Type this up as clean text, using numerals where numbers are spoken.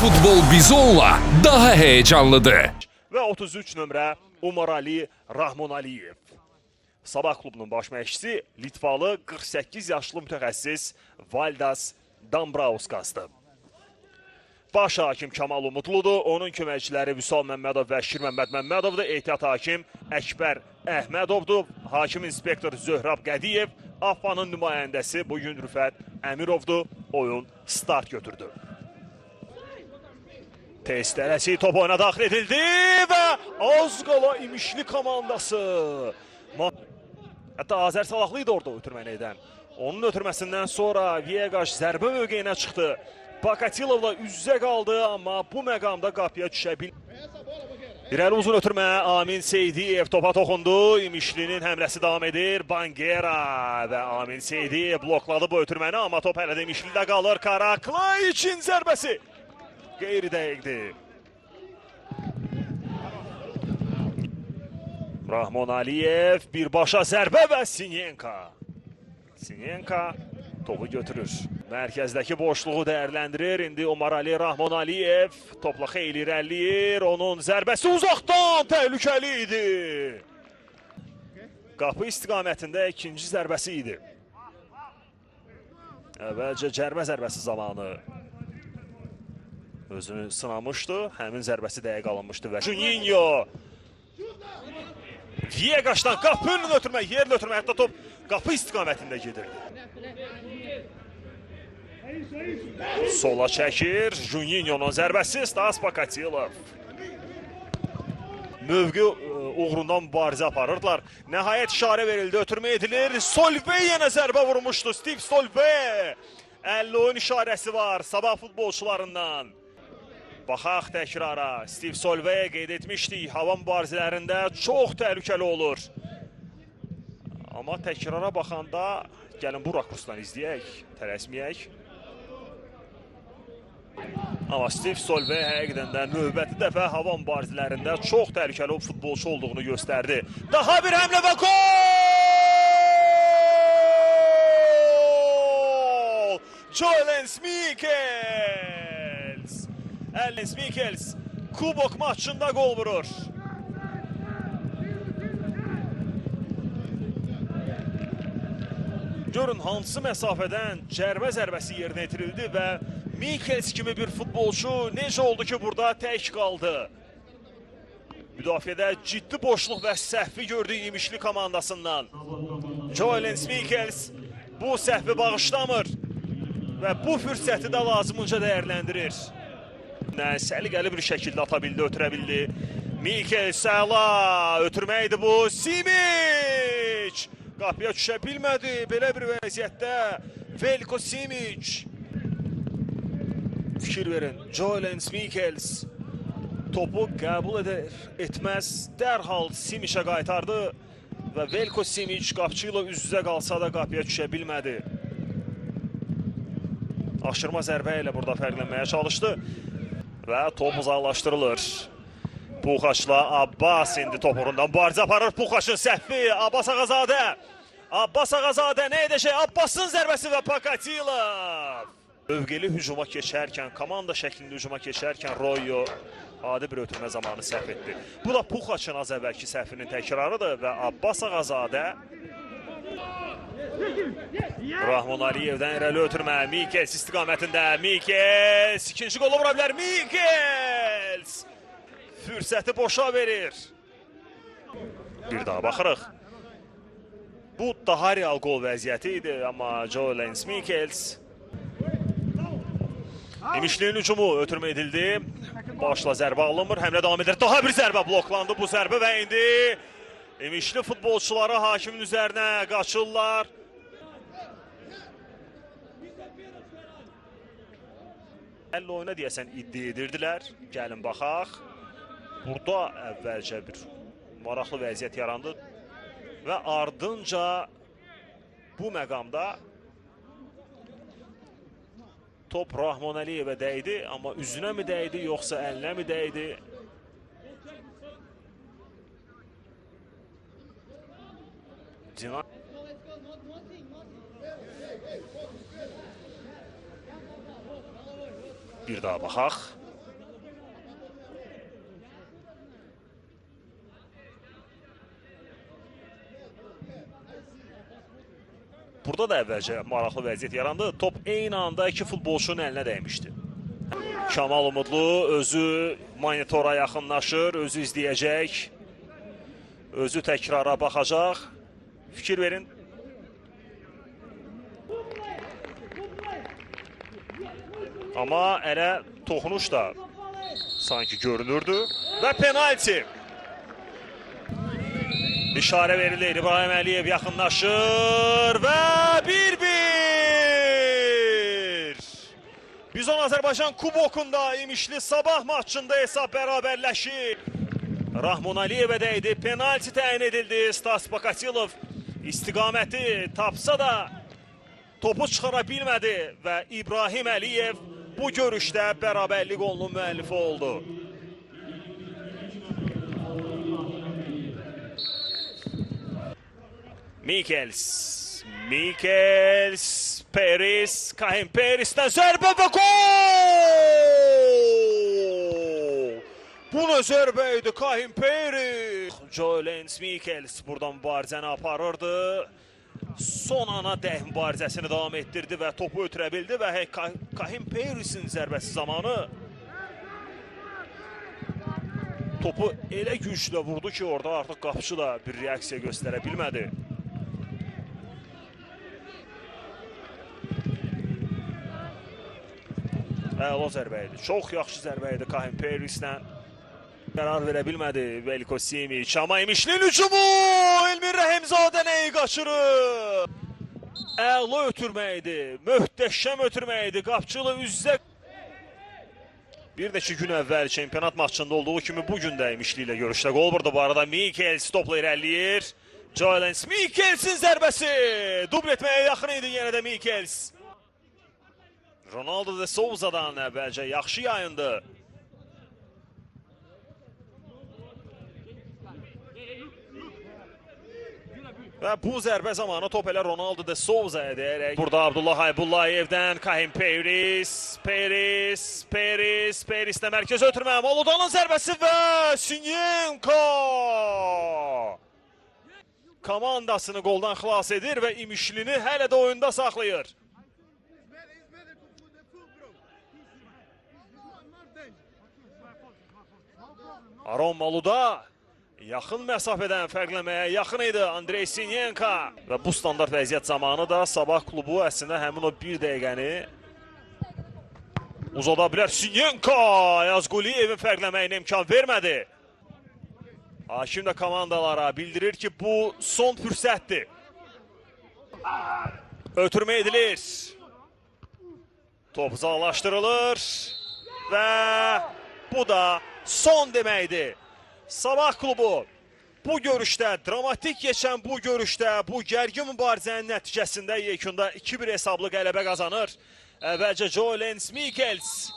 Futbol Bizonla daha heyecanlıdır. Və 33 nömrə Umar Ali Rahmonaliyev. Sabah klubunun baş məşqçisi Litvalı 48 yaşlı mütəxəssis Valdas Dambrauskas-dır. Baş hakim Kamal Umudludur, onun köməkçiləri Vüsal Məmmədov və Şir Məmməd Məmmədovdur, ehtiyat hakim Əkbər Əhmədovdur, hakim inspektor Zöhrab Qədiyev, AFFA'nın nümayəndəsi bugün Rüfət Əmirovdur, oyun start götürdü. Testeresi top oyuna daxil edildi və az qala İmişli komandası. Hətta Azər Salahlı idi orada ötürməni edən. Onun ötürməsindən sonra Viegaş zərbə mövqeyinə çıxdı. Pakatilovla üz-üzə qaldı, amma bu məqamda qapıya düşə bilmədi. İrəli uzun ötürmə, Amin Seydiyev topa toxundu. İmişlinin həmləsi davam edir. Bangera və Amin Seydiyev blokladı bu ötürməni, amma top hələ də İmişlidə qalır. Karaklayiçin zərbəsi qeyri-dəqiqdir. Rahmonaliyev birbaşa zərbə və Sinyenka. Sinyenka topu götürür. Mərkəzdəki boşluğu dəyərləndirir. İndi Umar Ali Rahmonaliyev topla xeyli irəliyir. Onun zərbəsi uzaqdan təhlükəli idi. Qapı istiqamətində ikinci zərbəsi idi. Əvvəlcə cərbə zərbəsi zamanı özünü sınamışdı. Həmin zərbəsi dəqiq alınmışdı və Juninho Viegaşdan qapının ötürmə, yerlə ötürmə, hətta top qapı istiqamətində gedir. Sola çəkir, Juninho'nun zərbəsi, Stas Pakatilov. Mövqü uğrundan mübarizə aparırdılar. Nəhayət işarə verildi, ötürmə edilir. Solvey yenə zərbə vurmuşdu, Steve Solvey. 50 oyun işarəsi var Sabah futbolçularından. Baxaq təkrara, Steve Solvey'e qeyd etmişdik, hava mübarizələrində çox təhlükəli olur. Amma təkrara baxanda, gəlin bu rakursdan izləyək, tələsməyək. Amma Steve Solvey həqiqdən də növbəti dəfə hava mübarizələrində çox təhlükəli futbolçu olduğunu göstərdi. Daha bir həmlə və gol! Joelens Mikkels! Ellis Mikkels kubok maçında gol vurur. Görün hansı məsafədən cərbə zərbəsi yerinə yetirildi və Mikkels kimi bir futbolçu necə oldu ki burada tək qaldı. Müdafiədə ciddi boşluq və səhvi gördü İmişli komandasından. Joelens Mikkels bu səhvi bağışlamır və bu fürsəti də lazımınca dəyərləndirir. Səliqəli bir şəkildə ata bildi, ötürə bildi. Mikkels əla, ötürməkdir bu. Simic! Qapıya düşə bilmədi. Belə bir vəziyyətdə Veljko Simic. Fikir verin, Joelens Mikkels topu qəbul etməz. Dərhal Simicə qaytardı və Veljko Simic qapçı ilə üz-üzə qalsa da qapıya düşə bilmədi. Aşırma zərbə ilə burada fərqlənməyə çalışdı. Və top uzaqlaşdırılır. Puxaçla Abbas indi top uğrundan mübarizə aparır. Puxaçın səhvi, Abbas Ağazadə. Abbas Ağazadə nə edəcək? Abbasın zərbəsi və Pakatilov. Mövqeli hücuma keçərkən, komanda şəklində hücuma keçərkən Royo adi bir ötürmə zamanı səhv etdi. Bu da Puxaçın az əvvəlki səhvinin təkrarıdır və Abbas Ağazadə Rahmonaliyevdən irəli ötürmə, Mikkels istiqamətində, Mikkels ikinci qolu vura bilər, Mikkels fürsəti boşa verir. Bir daha baxırıq. Bu daha real qol vəziyyəti idi, amma Joelens Mikkels. İmişlinin hücumu ötürmə edildi, başla zərbə alınmır, həmlə davam edir, daha bir zərbə bloklandı bu zərbə və indi İmişli futbolçuları hakimin üzərinə qaçırlar. Əlli oyuna deyəsən iddia edirdilər. Gəlin baxaq. Burada əvvəlcə bir maraqlı vəziyyət yarandı. Və ardınca bu məqamda top Rahmonaliyevə dəydi. Amma üzünə mi dəydi, yoxsa əlinə mi dəydi? Bir daha baxaq. burada da əvvəlcə maraqlı vəziyyət yarandı. Top eyni anda iki futbolçunun əlinə dəymişdi. Kamal Umudlu özü monitora yaxınlaşır, özü izləyəcək, özü təkrara baxacaq. Fikir verin. Amma elə toxunuş da sanki görünürdü və penalti. İşarə verilir, İbrahim Əliyev yaxınlaşır və 1-1. Bizon Azərbaycan kubokunda imişli Sabah maçında hesab bərabərləşir. Rahmon Aliyevə dəydi, penalti təyin edildi. Stas Bakatilov istiqaməti tapsa da topu çıxara bilmədi və İbrahim Əliyev bu görüşdə bərabərlik golunun müəllifi oldu. Mikels, Peris, Kahim Peris'ten zərbə və gol! Bu nə zərbə idi Kahim Peris? Joe Lenz Mikels buradan mübarizəni aparırdı. Son ana dəh mübarizəsini davam etdirdi və topu ötürə bildi və Kahim Peris'in zərbəsi zamanı topu elə güclə vurdu ki, orada artıq qapıcı da bir reaksiya göstərə bilmədi. Əla zərbə idi. Çox yaxşı zərbə idi Kahim Peris'lə. Qərar verə bilmədi Veliko Simic. Amma imişlin hücumu! Elmir Rəhimzadə nəyi qaçırır? Əla ötürmə idi. Möhtəşəm ötürmə idi. Qapçılı üzdə. Bir də ki gün əvvəl çempionat maçında olduğu kimi bugün də imişli ilə görüşdə qol vurdu. Bu arada Mikels topla irəliyir. Joylens Mikelsin zərbəsi. Dubl etməyə yaxın idi yenə də Mikels. Ronaldo de Souza'dan əvvəlcə yaxşı yayındı. Və bu zərbə zamanı top elə Ronaldo de Souza'ya deyərək. Burada Abdullah Haybullayevdən Kahim Peris'də mərkəz ötürmə. Moludanın zərbəsi və Sinyenko komandasını qoldan xilas edir və imişlini hələ də oyunda saxlayır. Aron Maluda yaxın məsafədən fərqləməyə yaxın idi Andrey Sinyenko. Və bu standart vəziyyət zamanı da Sabah klubu əslində həmin o bir dəqiqəni uzada bilər. Sinyenko Yazquliyevin fərqləməyinə imkan vermədi. Hakim də komandalara bildirir ki, bu son fürsətdir. Ötürmə edilir. Top uzaqlaşdırılır və bu da son deməkdir. Sabah klubu bu görüşdə, dramatik keçən bu görüşdə, bu gərgin mübarizənin nəticəsində yekunda 2-1 hesablı qələbə qazanır. Əvvəlcə Joe Lenz Mikels